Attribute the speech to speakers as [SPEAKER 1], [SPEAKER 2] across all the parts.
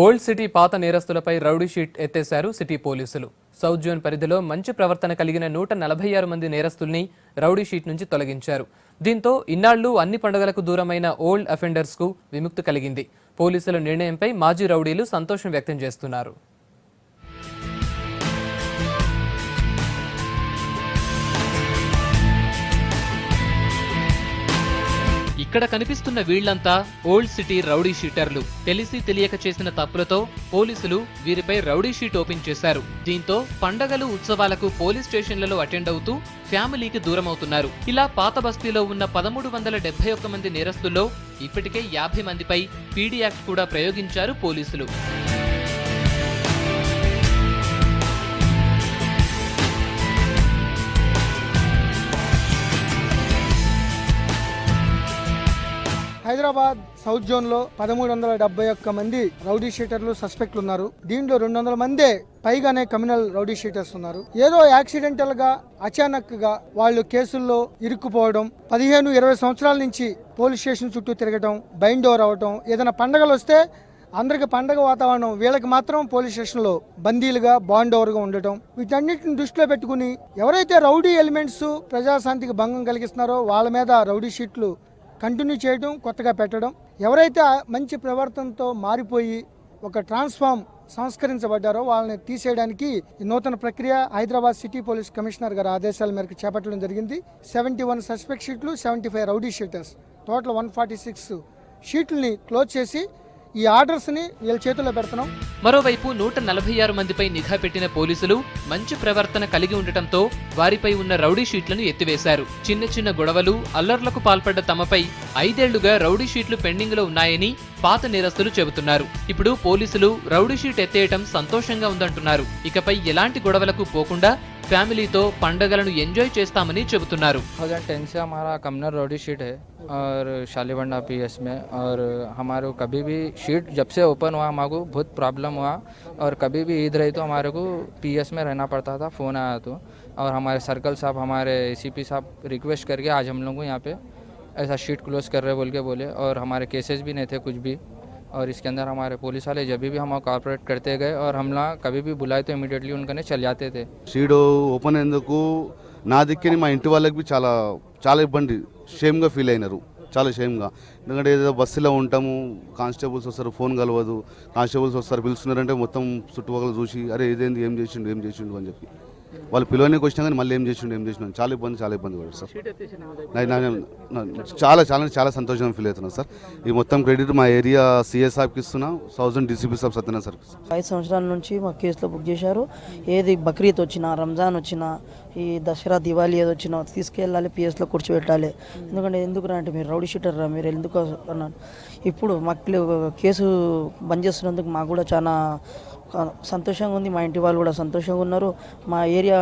[SPEAKER 1] Old city పాత నేరస్తులపై rowdy sheet ఎత్తేశారు city పోలీసులు. South zone పరిధిలో మంచి ప్రవర్తన కలిగిన 146 మంది నేరస్తుల్ని రౌడీ షీట్ నుంచి తొలగించారు. దీంతో ఇన్నాళ్లు అన్ని పండుగలకు దూరమైన ఓల్డ్ అఫెండర్స్ కు విముక్తి కలిగింది. పోలీసుల నిర్ణయంపై మాజీ రౌడీలు సంతోషం వ్యక్తం చేస్తున్నారు. ఇక్కడ కనిపిస్తున్న వీళ్లంతా ఓల్డ్ సిటీ రౌడీ షీటర్లు. తెలిసి తెలియక చేసిన తప్పులతో పోలీసులు వీరిపై రౌడీ షీట్ ఓపెన్ చేశారు. దీంతో పండగలు ఉత్సవాలకు పోలీస్ స్టేషన్లలో అటెండ్ అవుతూ ఫ్యామిలీకి దూరమవుతున్నారు. ఇలా పాత బస్తీలో ఉన్న 1371 మంది నేరస్తుల్లో ఇప్పటికే 50 మందిపై పీడీ యాక్ట్ కూడా ప్రయోగించారు పోలీసులు.
[SPEAKER 2] హైదరాబాద్ సౌత్ జోన్ లో 1371 మంది రౌడీ షీటర్లు సస్పెక్ట్లు ఉన్నారు. దీంట్లో 200 మందే పైగానే క్రిమినల్ రౌడీ షీటర్స్ ఉన్నారు. ఏదో యాక్సిడెంటల్ గా అచానక్ గా వాళ్ళు కేసుల్లో ఇరుక్కుపోవడం, 15-20 సంవత్సరాల నుంచి పోలీస్ స్టేషన్ చుట్టూ తిరగడం, బైండ్ ఓవర్ అవడం, ఏదైనా పండగలు వస్తే అందరికి పండగ వాతావరణం, వీళ్ళకి మాత్రం పోలీస్ స్టేషన్లో బందీలుగా బాండ్ ఓవర్గా ఉండటం, వీటన్నిటిని దృష్టిలో పెట్టుకుని ఎవరైతే రౌడీ ఎలిమెంట్స్ ప్రజాశాంతికి భంగం కలిగిస్తున్నారో వాళ్ళ మీద రౌడీ షీట్లు కంటిన్యూ చేయడం, కొత్తగా పెట్టడం, ఎవరైతే మంచి ప్రవర్తనతో మారిపోయి ఒక ట్రాన్స్ఫార్మ్ సంస్కరించబడ్డారో వాళ్ళని తీసేయడానికి ఈ నూతన ప్రక్రియ హైదరాబాద్ సిటీ పోలీస్ కమిషనర్ గారి ఆదేశాల మేరకు చేపట్టడం జరిగింది. 71 సస్పెక్ట్ షీట్లు, 75 రౌడీ షీటర్స్, టోటల్ 146 షీట్లని క్లోజ్ చేసి ఈ ఆర్డర్స్ ని వీళ్ళ చేతుల్లో పెడుతున్నాం.
[SPEAKER 1] మరోవైపు 146 మందిపై నిఘా పెట్టిన పోలీసులు మంచి ప్రవర్తన కలిగి ఉండటంతో వారిపై ఉన్న రౌడీ షీట్లను ఎత్తివేశారు. చిన్న చిన్న గొడవలు, అల్లర్లకు పాల్పడ్డ తమపై 5 ఏళ్లుగా రౌడీ షీట్లు పెండింగ్ లో ఉన్నాయని పాత నేరస్తులు చెబుతున్నారు. ఇప్పుడు పోలీసులు రౌడీ షీట్ ఎత్తేయటం సంతోషంగా ఉందంటున్నారు. ఇకపై ఎలాంటి గొడవలకు పోకుండా ఫ్యామిలీతో పండగలను ఎంజాయ్ చేస్తామని చెబుతున్నారు.
[SPEAKER 3] 2010 से हमारा कम्युनल रौडी शीट है और शालीबंडा पीएस में, और हमारे कभी भी शीट जब से ओपन हुआ हमारे बहुत प्रॉब्लम हुआ, और कभी भी ईद रही तो हमारे को पीएस में रहना पड़ता था, फ़ोन आया तो, और हमारे सर्कल साहब, हमारे एसीपी साहब रिक्वेस्ट करके आज हम लोग को यहाँ पे ऐसा शीट क्लोज कर रहे बोल के बोले, और हमारे केसेस भी नहीं थे कुछ भी, और इसके अंदर हमारे पुलिस वाले जब भी हम कॉर्पोरेट करते गए और हम लोग कभी भी बुलाए तो इमीडिएटली उनकने चल जाते थे.
[SPEAKER 4] షీట్ ఓపెన్ అయ్యేందుకు నా దిక్కుని మా ఇంటి వాళ్ళకి చాలా చాలా ఇబ్బంది, షేమ్గా ఫీల్ అయినారు, చాలా షేమ్గా. ఎందుకంటే ఏదో బస్సులో ఉంటాము, కానిస్టేబుల్స్ వస్తారు, ఫోన్ కలవదు, కానిస్టేబుల్స్ వస్తారు, పిలుస్తున్నారంటే మొత్తం చుట్టుపక్కల చూసి అరే ఇదేంది, ఏం చేసిండు అని చెప్పి వాళ్ళు పిలవడానికి వచ్చినా కానీ మళ్ళీ ఏం చేసిండు చాలా ఇబ్బంది పడదు సార్. చాలా సంతోషంగా ఫీల్ అవుతున్నాను సార్. ఈ మొత్తం క్రెడిట్ మా ఏరియా సిఎస్ సాబ్కి ఇస్తున్నా, 1000 డీసీపీ సాబ్ సత్యనా సార్.
[SPEAKER 5] 5 సంవత్సరాల నుంచి మా కేసులో బుక్ చేశారు. ఏది బక్రీద్ వచ్చినా, రంజాన్ వచ్చినా, ఈ దసరా దివాళీ ఏది వచ్చినా తీసుకెళ్ళాలి, పిఎస్లో కూర్చోబెట్టాలి. ఎందుకంటే అంటే మీరు రౌడీ షీటర్ రా, మీరు ఎందుకు అన్నాను. ఇప్పుడు మాకు కేసు బంద్ చేస్తున్నందుకు మాకు కూడా చాలా సంతోషంగా ఉంది. మా ఇంటి వాళ్ళు కూడా సంతోషంగా ఉన్నారు. మా ఏరియా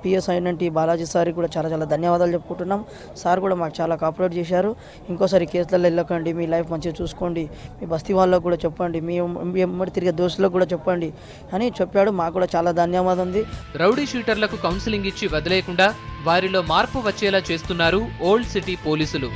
[SPEAKER 5] పిఎస్ అయినట్టు బాలాజీ సార్ కూడా చాలా ధన్యవాదాలు చెప్పుకుంటున్నాం. సార్ కూడా మాకు చాలా కోఆపరేట్ చేశారు. ఇంకోసారి కేసులలో వెళ్ళకండి, మీ లైఫ్ మంచిగా చూసుకోండి, మీ బస్తీ వాళ్ళకు కూడా చెప్పండి, మీ ఎమ్మడి తిరిగే దోస్తులకు కూడా చెప్పండి అని చెప్పాడు. మాకు కూడా చాలా ధన్యవాదం ఉంది.
[SPEAKER 1] రౌడీ షీటర్లకు కౌన్సిలింగ్ ఇచ్చి వదిలేయకుండా వారిలో మార్పు వచ్చేలా చేస్తున్నారు ఓల్డ్ సిటీ పోలీసులు.